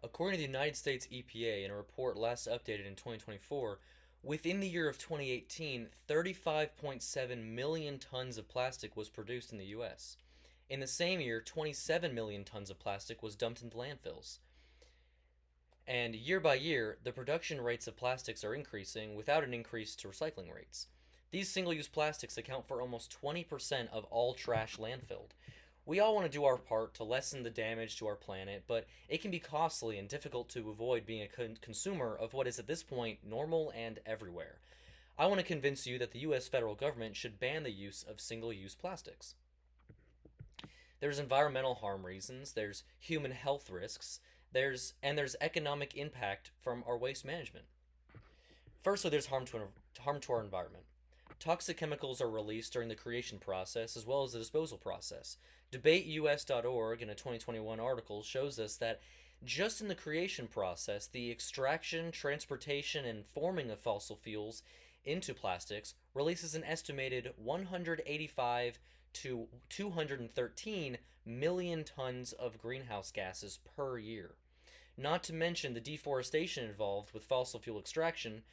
According to the United States EPA in a report last updated in 2024, within the year of 2018, 35.7 million tons of plastic was produced in the US. In the same year, 27 million tons of plastic was dumped into landfills. And year by year, the production rates of plastics are increasing without an increase to recycling rates. These single use plastics account for almost 20% of all trash landfilled. We all want to do our part to lessen the damage to our planet, but it can be costly and difficult to avoid being a consumer of what is at this point normal and everywhere. I want to convince you that the US federal government should ban the use of single use plastics. There's environmental harm reasons, there's human health risks, there's economic impact from our waste management. Firstly, there's harm to our environment. Toxic chemicals are released during the creation process as well as the disposal process. DebateUS.org in a 2021 article shows us that just in the creation process, the extraction, transportation, and forming of fossil fuels into plastics releases an estimated 185 to 213 million tons of greenhouse gases per year. Not to mention the deforestation involved with fossil fuel extraction,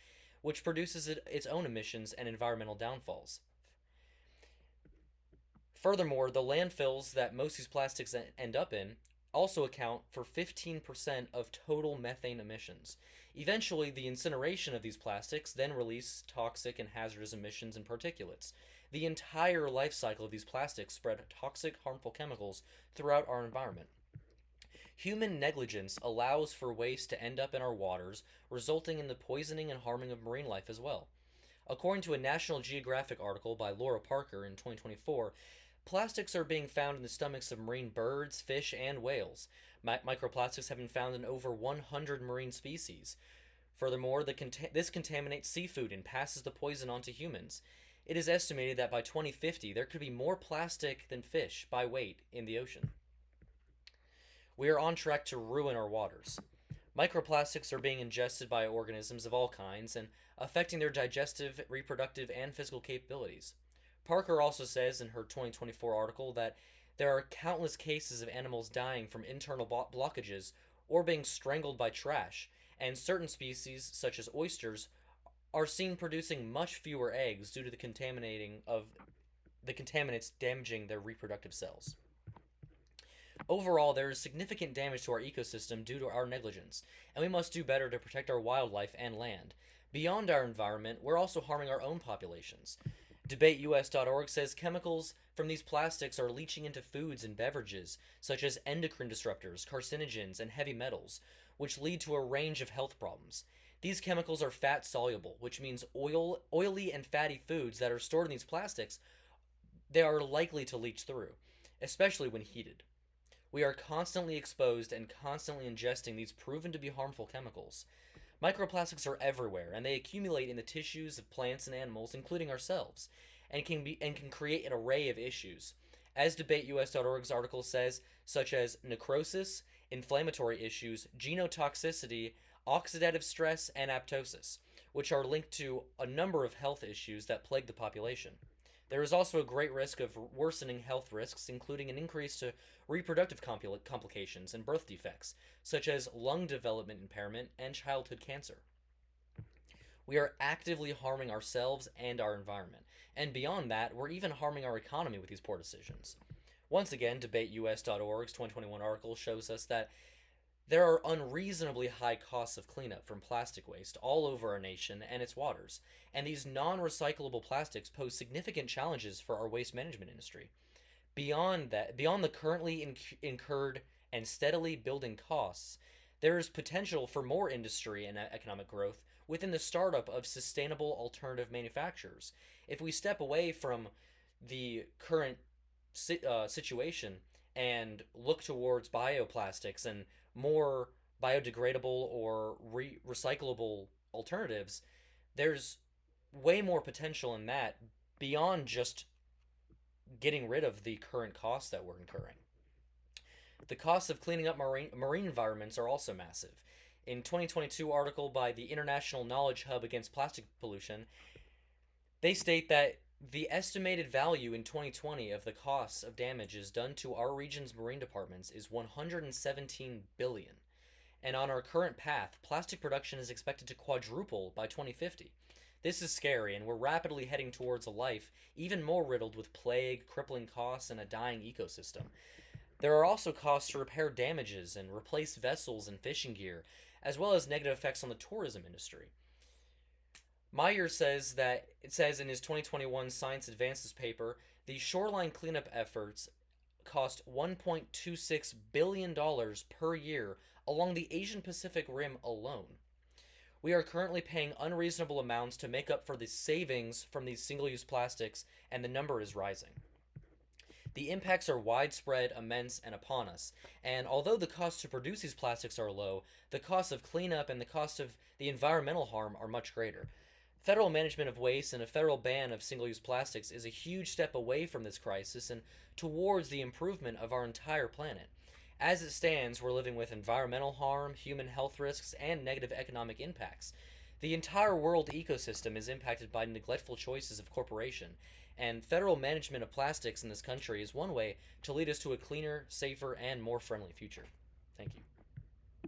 which produces its own emissions and environmental downfalls. Furthermore, the landfills that most of these plastics end up in also account for 15% of total methane emissions. Eventually, the incineration of these plastics then release toxic and hazardous emissions and particulates. The entire life cycle of these plastics spread toxic, harmful chemicals throughout our environment. Human negligence allows for waste to end up in our waters, resulting in the poisoning and harming of marine life as well. According to a National Geographic article by Laura Parker in 2024, plastics are being found in the stomachs of marine birds, fish, and whales. Microplastics have been found in over 100 marine species. Furthermore, this contaminates seafood and passes the poison on to humans. It is estimated that by 2050 there could be more plastic than fish by weight in the ocean. We are on track to ruin our waters. Microplastics are being ingested by organisms of all kinds and affecting their digestive, reproductive, and physical capabilities. Parker also says in her 2024 article that there are countless cases of animals dying from internal blockages or being strangled by trash, and certain species, such as oysters, are seen producing much fewer eggs due to the contaminants damaging their reproductive cells. Overall, there is significant damage to our ecosystem due to our negligence, and we must do better to protect our wildlife and land. Beyond our environment, we're also harming our own populations. DebateUS.org says chemicals from these plastics are leaching into foods and beverages, such as endocrine disruptors, carcinogens, and heavy metals, which lead to a range of health problems. These chemicals are fat soluble, which means oily and fatty foods that are stored in these plastics, they are likely to leach through, especially when heated. We are constantly exposed and constantly ingesting these proven to be harmful chemicals. Microplastics are everywhere, and they accumulate in the tissues of plants and animals, including ourselves, and can create an array of issues. As DebateUS.org's article says, such as necrosis, inflammatory issues, genotoxicity, oxidative stress, and apoptosis, which are linked to a number of health issues that plague the population. There is also a great risk of worsening health risks, including an increase to reproductive complications and birth defects, such as lung development impairment and childhood cancer. We are actively harming ourselves and our environment, and beyond that, we're even harming our economy with these poor decisions. Once again, DebateUS.org's 2021 article shows us that there are unreasonably high costs of cleanup from plastic waste all over our nation and its waters, and these non-recyclable plastics pose significant challenges for our waste management industry. Beyond the currently incurred and steadily building costs, there is potential for more industry and economic growth within the startup of sustainable alternative manufacturers. If we step away from the current situation and look towards bioplastics and more biodegradable or recyclable alternatives, there's way more potential in that beyond just getting rid of the current costs that we're incurring. The costs of cleaning up marine environments are also massive. In 2022 article by the International Knowledge Hub Against Plastic Pollution, they state that the estimated value in 2020 of the costs of damages done to our region's marine departments is 117 billion, and on our current path, plastic production is expected to quadruple by 2050. This is scary, and we're rapidly heading towards a life even more riddled with plague, crippling costs, and a dying ecosystem. There are also costs to repair damages and replace vessels and fishing gear, as well as negative effects on the tourism industry. Meyer says in his 2021 Science Advances paper, the shoreline cleanup efforts cost $1.26 billion per year along the Asian Pacific Rim alone. We are currently paying unreasonable amounts to make up for the savings from these single-use plastics, and the number is rising. The impacts are widespread, immense, and upon us, and although the costs to produce these plastics are low, the cost of cleanup and the cost of the environmental harm are much greater. Federal management of waste and a federal ban of single-use plastics is a huge step away from this crisis and towards the improvement of our entire planet. As it stands, we're living with environmental harm, human health risks, and negative economic impacts. The entire world ecosystem is impacted by neglectful choices of corporation, and federal management of plastics in this country is one way to lead us to a cleaner, safer, and more friendly future. Thank you.